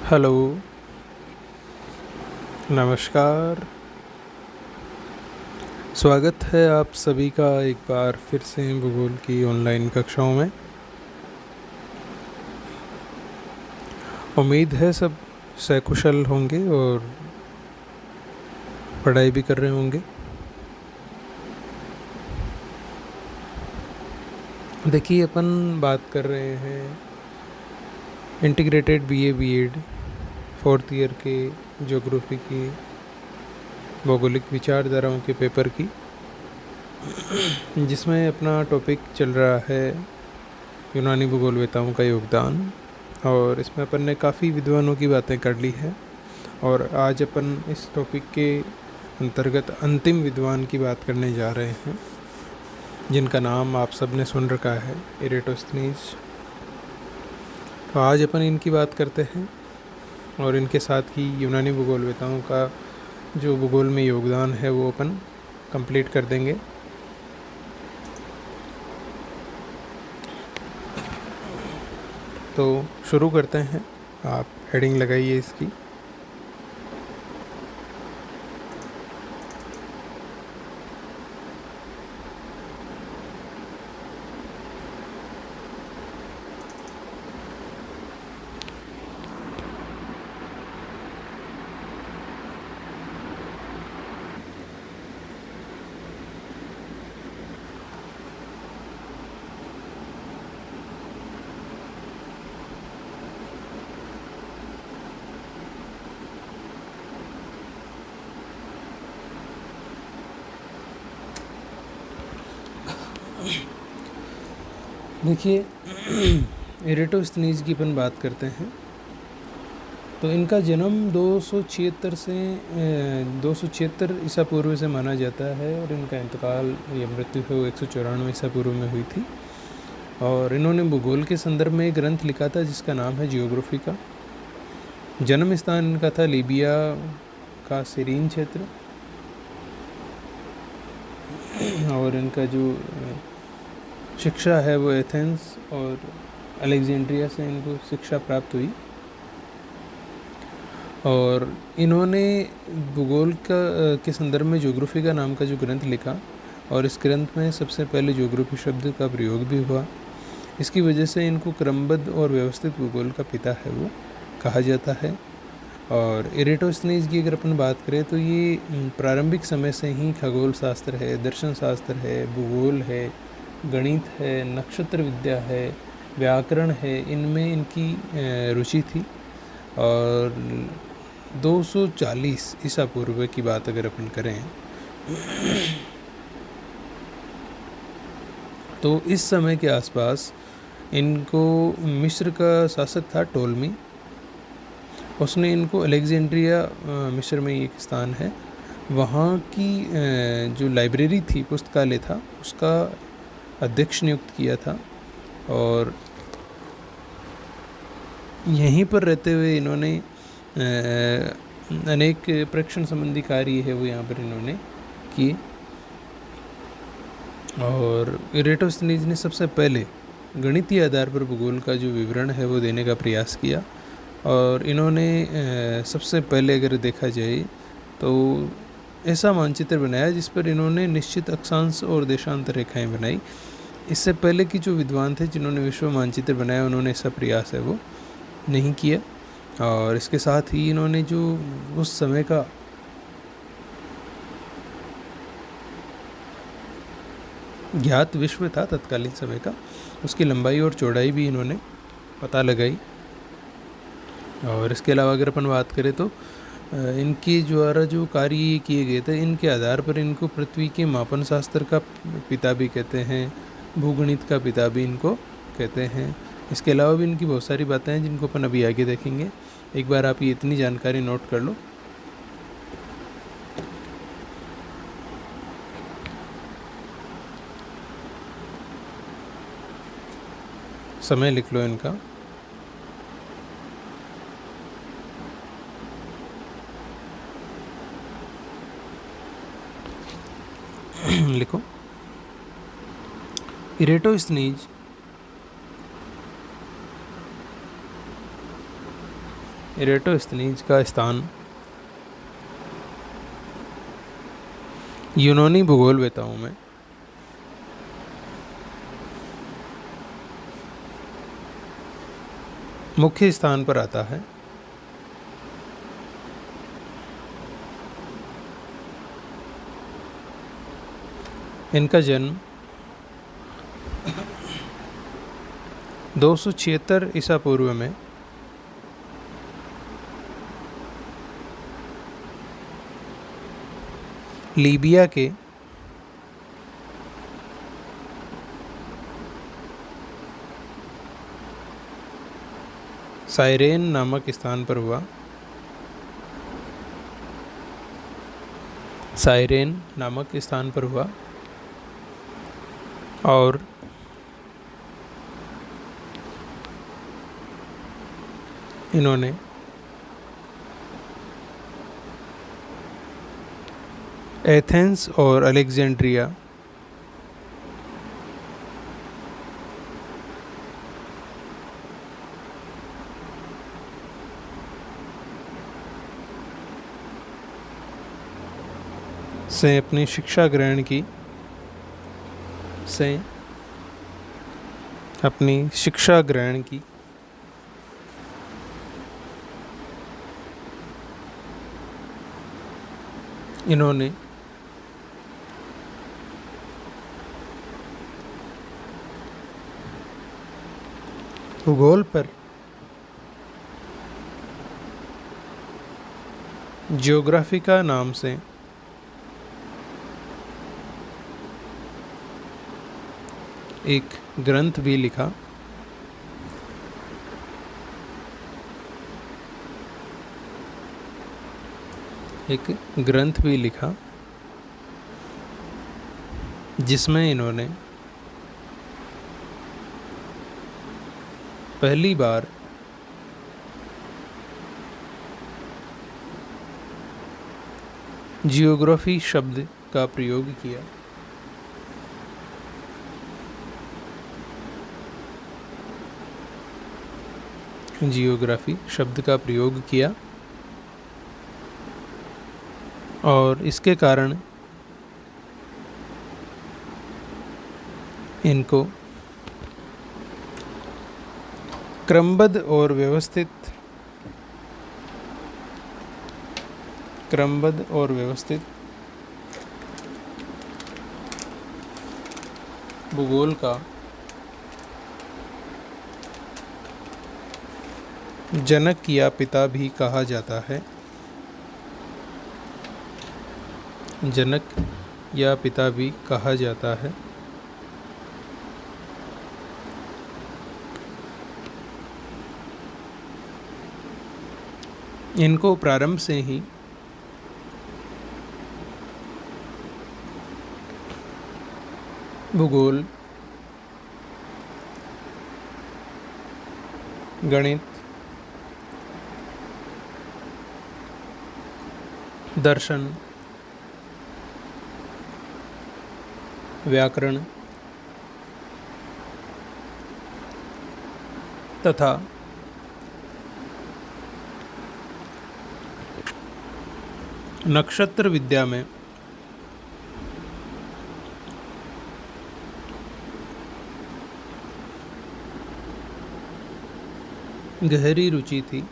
Hello, नमस्कार। स्वागत है आप सभी का एक बार फिर से भूगोल की ऑनलाइन कक्षाओं में। उम्मीद है सब सकुशल होंगे और पढ़ाई भी कर रहे होंगे। देखिए, अपन बात कर रहे हैं integrated BA BEd fourth year के ज्योग्राफी की भौगोलिक विचारधाराओं के पेपर की, जिसमें अपना टॉपिक चल रहा है यूनानी भूगोलवेताओं का योगदान। और इसमें अपन ने काफ़ी विद्वानों की बातें कर ली है और आज अपन इस टॉपिक के अंतर्गत अंतिम विद्वान की बात करने जा रहे हैं, जिनका नाम आप सब ने सुन रखा है, इरेटोस्थनीज। तो आज अपन इनकी बात करते हैं और इनके साथ ही यूनानी भूगोलवेताओं का जो भूगोल में योगदान है वो अपन कंप्लीट कर देंगे। तो शुरू करते हैं, आप हेडिंग लगाइए इसकी। देखिए, इरेटोस्थनीज की अपन बात करते हैं तो इनका जन्म 276 से 276 ईसा पूर्व से माना जाता है और इनका इंतकाल या मृत्यु है वो 194 ईसा पूर्व में हुई थी। और इन्होंने भूगोल के संदर्भ में एक ग्रंथ लिखा था जिसका नाम है जियोग्राफी का। जन्म स्थान इनका था लीबिया का सिरीन क्षेत्र और इनका जो शिक्षा है वो एथेंस और अलेक्जेंड्रिया से इनको शिक्षा प्राप्त हुई। और इन्होंने भूगोल के संदर्भ में ज्योग्राफी का नाम का जो ग्रंथ लिखा और इस ग्रंथ में सबसे पहले ज्योग्राफी शब्द का प्रयोग भी हुआ। इसकी वजह से इनको क्रमबद्ध और व्यवस्थित भूगोल का पिता है वो कहा जाता है। और इरेटोस्थनीज की अगर अपन बात करें तो ये प्रारंभिक समय से ही खगोल शास्त्र है, दर्शन शास्त्र है, भूगोल है, गणित है, नक्षत्र विद्या है, व्याकरण है, इनमें इनकी रुचि थी। और 240 ईसा पूर्व की बात अगर अपन करें तो इस समय के आसपास इनको मिस्र का शासक था टोलमी। उसने इनको अलेक्जेंड्रिया, मिस्र में एक स्थान है, वहाँ की जो लाइब्रेरी थी, पुस्तकालय था, उसका अध्यक्ष नियुक्त किया था। और यहीं पर रहते हुए इन्होंने अनेक प्रेक्षण संबंधी कार्य है वो यहाँ पर इन्होंने किए। और इरेटोस्थनीज ने सबसे पहले गणितीय आधार पर भूगोल का जो विवरण है वो देने का प्रयास किया। और इन्होंने सबसे पहले अगर देखा जाए तो ऐसा मानचित्र बनाया जिस पर इन्होंने निश्चित अक्षांश और देशांतर रेखाएं बनाई। इससे पहले की जो विद्वान थे जिन्होंने विश्व मानचित्र बनाया उन्होंने ऐसा प्रयास है वो नहीं किया। और इसके साथ ही इन्होंने जो उस समय का ज्ञात विश्व था तत्कालीन समय का, उसकी लंबाई और चौड़ाई भी इन्होंने पता लगाई। और इसके अलावा अगर अपन बात करें तो इनके द्वारा जो कार्य किए गए थे, इनके आधार पर इनको पृथ्वी के मापन शास्त्र का पिता भी कहते हैं, भूगणित का पिता भी इनको कहते हैं। इसके अलावा भी इनकी बहुत सारी बातें हैं जिनको अपन अभी आगे देखेंगे। एक बार आप ये इतनी जानकारी नोट कर लो। समय लिख लो इनका। लिखो, इरेटोस्थनीज एरेटोस्थनीज का स्थान यूनानी भूगोलवेताओं में मुख्य स्थान पर आता है। इनका जन्म 276 ईसा पूर्व में लीबिया के साइरेन नामक स्थान पर हुआ। साइरेन नामक स्थान पर हुआ और इन्होंने एथेंस और अलेक्जेंड्रिया से अपनी शिक्षा ग्रहण की इन्होंने भूगोल पर जियोग्राफिका नाम से एक ग्रंथ भी लिखा। जिसमें इन्होंने पहली बार जियोग्राफी शब्द का प्रयोग किया। जियोग्राफी शब्द का प्रयोग किया और इसके कारण इनको क्रमबद्ध और व्यवस्थित भूगोल का जनक या पिता भी कहा जाता है। जनक या पिता भी कहा जाता है। इनको प्रारंभ से ही भूगोल, गणित, दर्शन, व्याकरण तथा नक्षत्र विद्या में गहरी रुचि थी।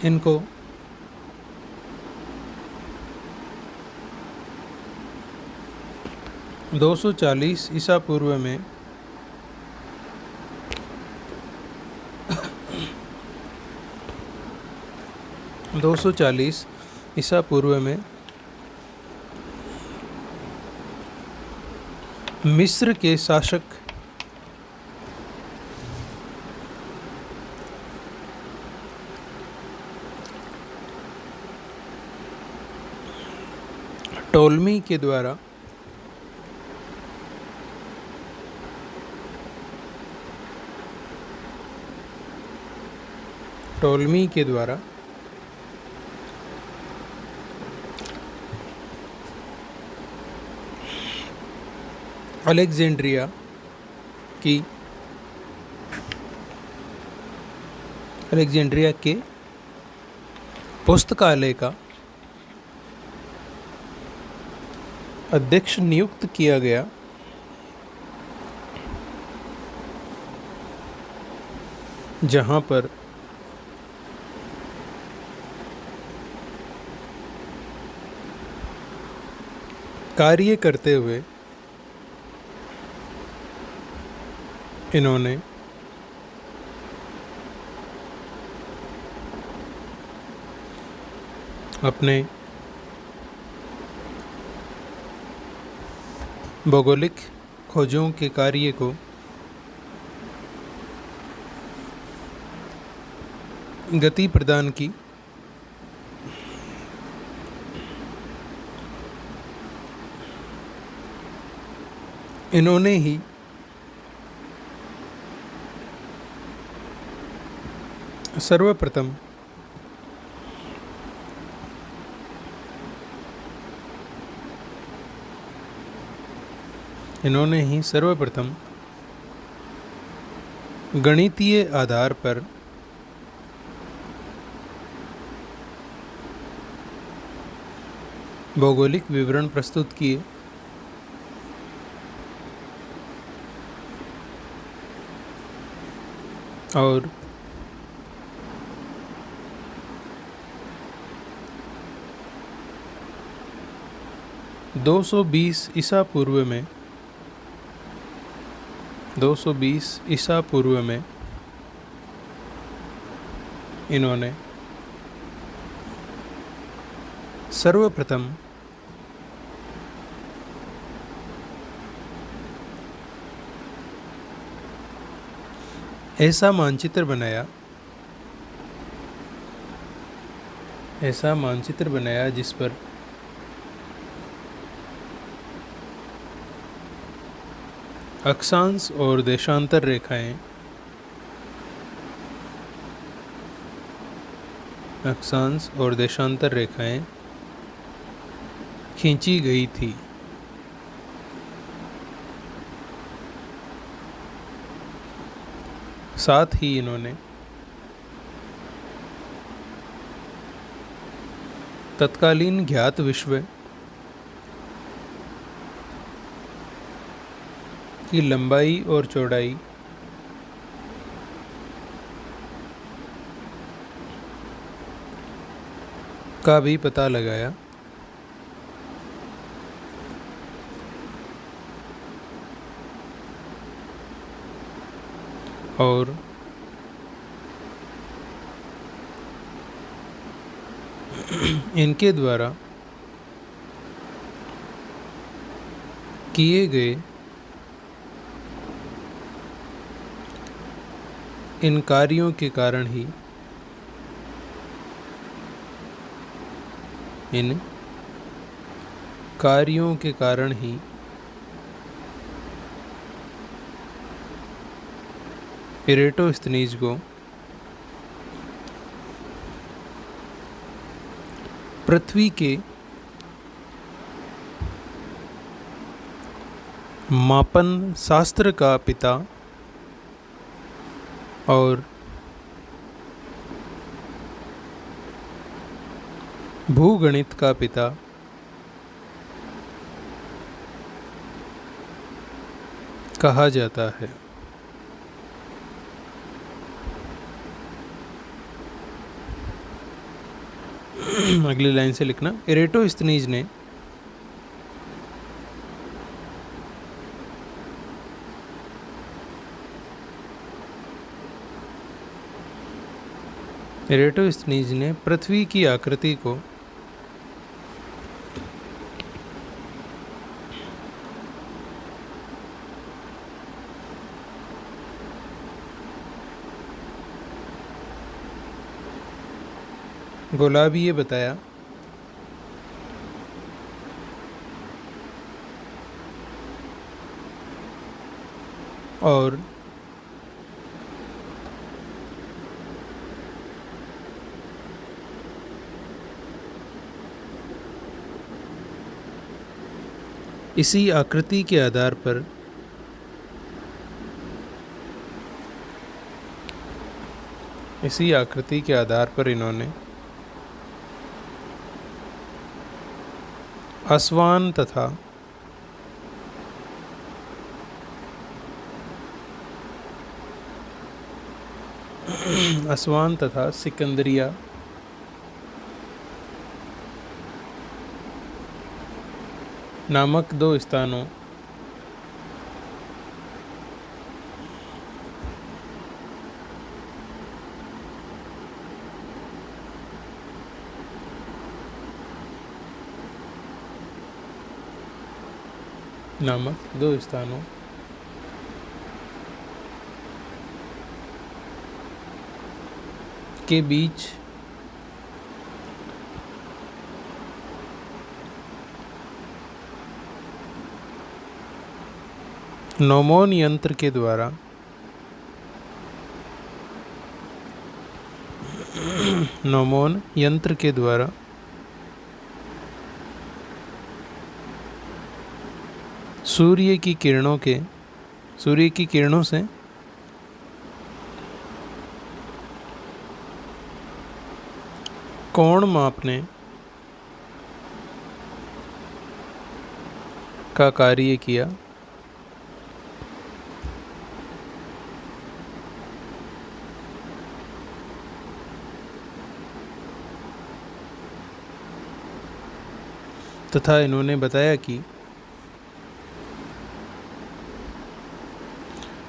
इनको 240 ईसा पूर्व में मिस्र के शासक टोलमी के द्वारा अलेक्जेंड्रिया की अलेक्जेंड्रिया के पुस्तकालय का अध्यक्ष नियुक्त किया गया, जहां पर कार्य करते हुए इन्होंने अपने भौगोलिक खोजों के कार्य को गति प्रदान की। इन्होंने ही सर्वप्रथम गणितीय आधार पर भौगोलिक विवरण प्रस्तुत किए और दो सौ बीस ईसा पूर्व में इन्होंने सर्वप्रथम ऐसा मानचित्र बनाया जिस पर अक्षांश और देशांतर रेखाएं खींची गई थी। साथ ही इन्होंने तत्कालीन ज्ञात विश्व की लंबाई और चौड़ाई का भी पता लगाया और इनके द्वारा किए गए इन कार्यों के कारण ही इरेटोस्थनीज को पृथ्वी के मापन शास्त्र का पिता और भूगणित का पिता कहा जाता है। अगली लाइन से लिखना, इरेटोस्थनीज ने पृथ्वी की आकृति को गोलाबीय बताया और इसी आकृति के आधार पर इसी आकृति के आधार पर इन्होंने असवान तथा सिकंदरिया नामक दो स्थानों के बीच नोमोन यंत्र के द्वारा सूर्य की किरणों से कोण मापने का कार्य किया। तथा इन्होंने बताया कि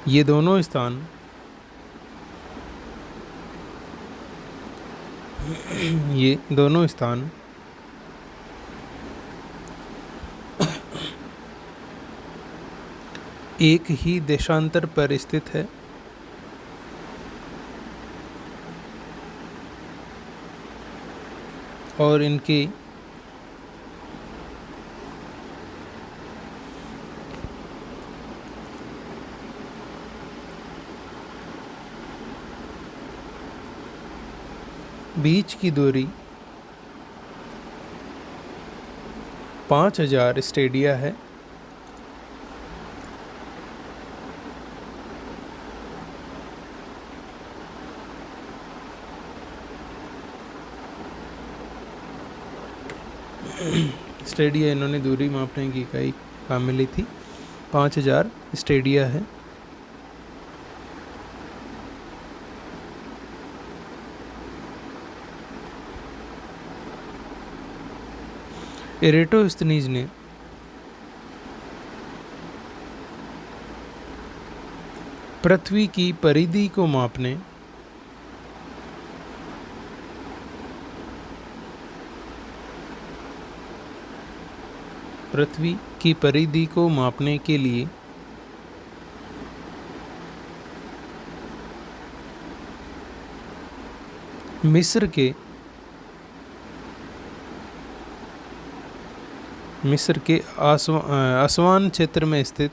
ये दोनों स्थान एक ही देशांतर पर स्थित है और इनके बीच की दूरी 5000 स्टेडिया है। स्टेडिया इन्होंने दूरी मापने की इकाई काम में ली थी। 5000 स्टेडिया है। एरेटोस्थनीज ने पृथ्वी की परिधि को मापने के लिए मिस्र के असवान क्षेत्र में स्थित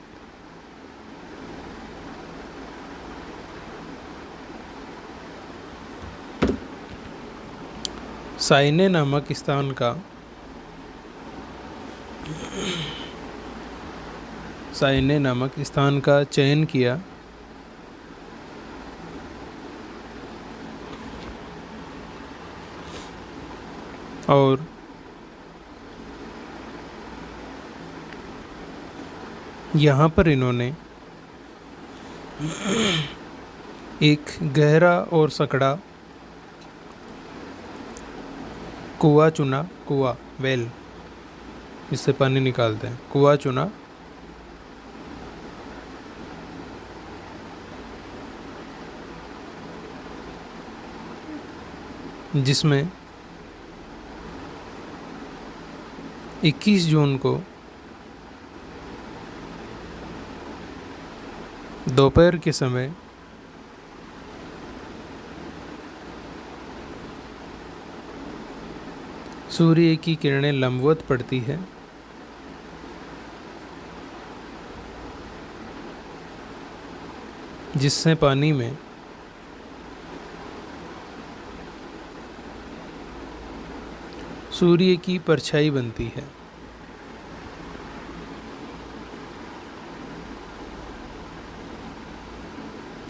साइने नामक स्थान का चयन किया और यहाँ पर इन्होंने एक गहरा और सकड़ा कुआं वेल, इससे पानी निकालते हैं, कुआं चुना जिसमें 21 जून को दोपहर के समय सूर्य की किरणें लंबवत पड़ती है जिससे पानी में सूर्य की परछाई बनती है।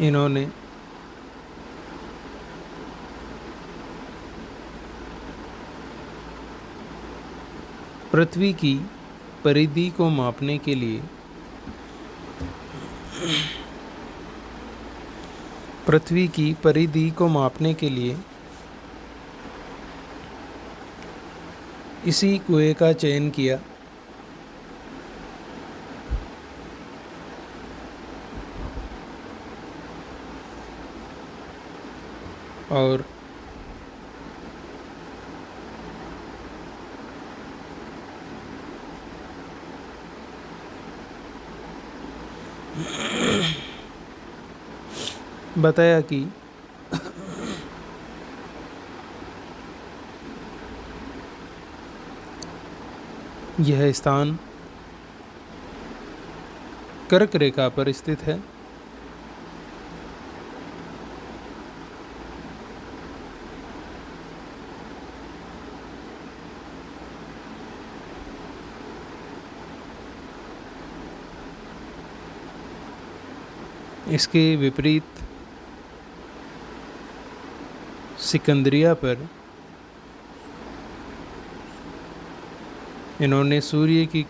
इन्होंने पृथ्वी की परिधि को मापने के लिए पृथ्वी की परिधि को मापने के लिए इसी कुएं का चयन किया। और बताया कि यह स्थान कर्क रेखा पर स्थित है। इसके विपरीत सिकंदरिया पर इन्होंने सूर्य की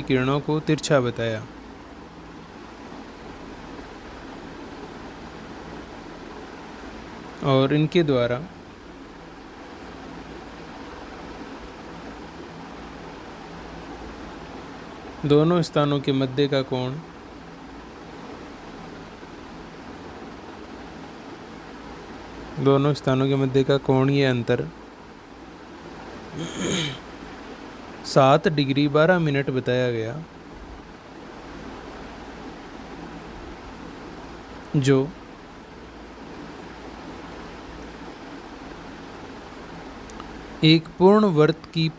किरणों को तिरछा बताया। और इनके द्वारा दोनों स्थानों के मध्य का कोण कोणीय अंतर 7 डिग्री 12 मिनट बताया गया, जो एक पूर्ण वृत्त की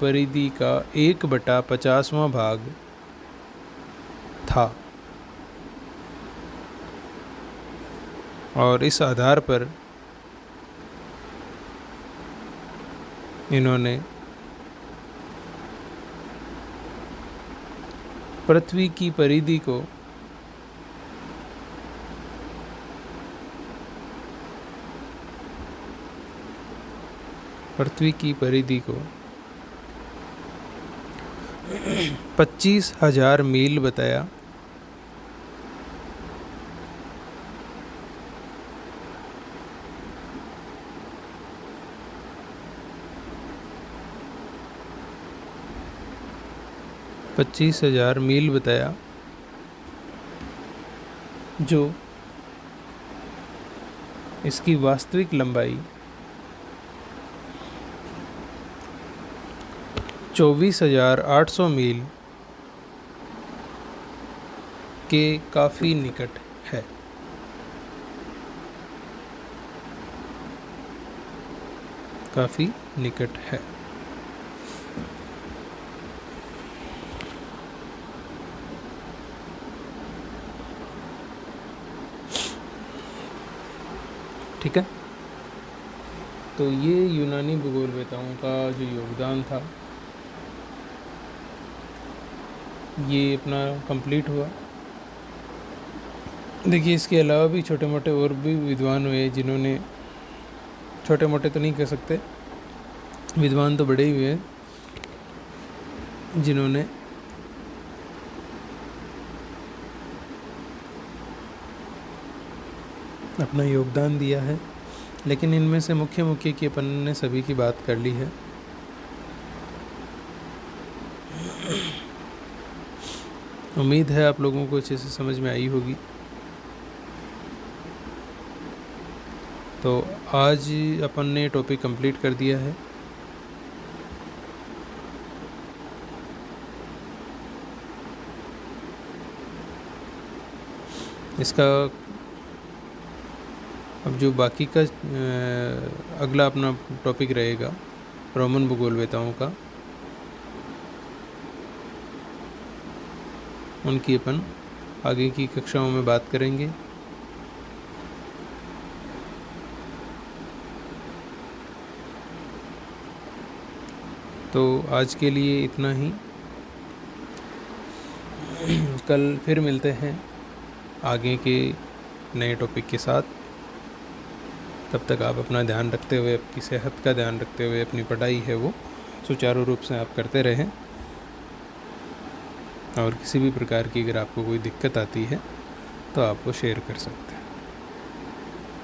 परिधि का 1/50वां भाग था। और इस आधार पर इन्होंने पृथ्वी की परिधि को पृथ्वी की परिधि को 25,000 मील बताया। जो इसकी वास्तविक लंबाई 24,800 मील के काफ़ी निकट है। ठीक है, तो ये यूनानी भूगोलवेताओं का जो योगदान था ये अपना कंप्लीट हुआ। देखिए, इसके अलावा भी छोटे मोटे और भी विद्वान हुए, जिन्होंने, छोटे मोटे तो नहीं कह सकते, विद्वान तो बड़े ही हुए, जिन्होंने अपना योगदान दिया है। लेकिन इनमें से मुख्य की अपन ने सभी की बात कर ली है। उम्मीद है आप लोगों को अच्छे से समझ में आई होगी। तो आज अपन ने टॉपिक कंप्लीट कर दिया है। इसका अब जो बाकी का अगला अपना टॉपिक रहेगा रोमन भूगोलवेताओं का, उनकी अपन आगे की कक्षाओं में बात करेंगे। तो आज के लिए इतना ही। कल फिर मिलते हैं आगे के नए टॉपिक के साथ। तब तक आप अपना ध्यान रखते हुए, अपनी सेहत का ध्यान रखते हुए अपनी पढ़ाई है वो सुचारू रूप से आप करते रहें। और किसी भी प्रकार की अगर आपको कोई दिक्कत आती है तो आप वो शेयर कर सकते हैं।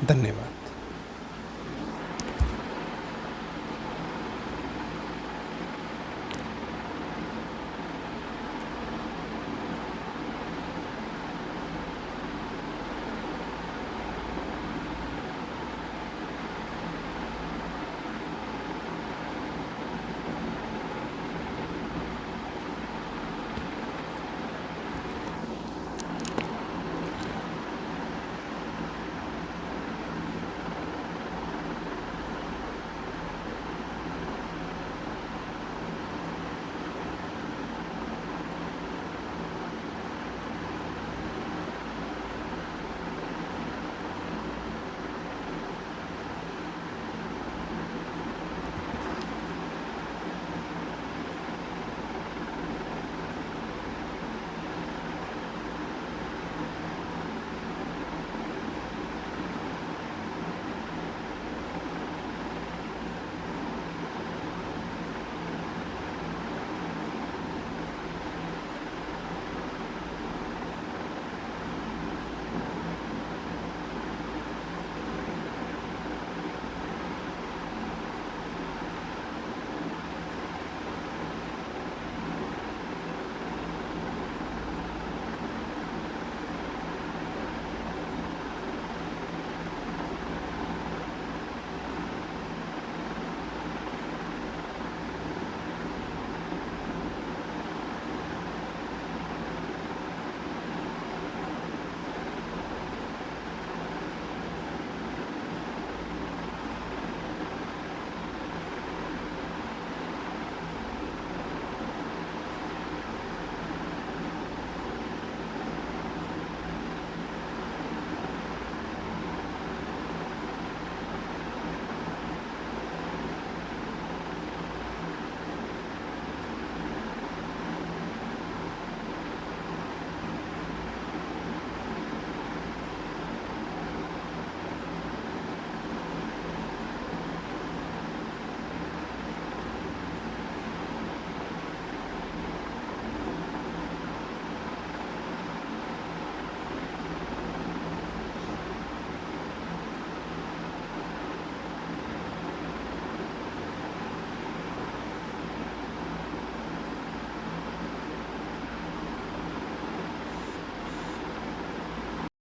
धन्यवाद।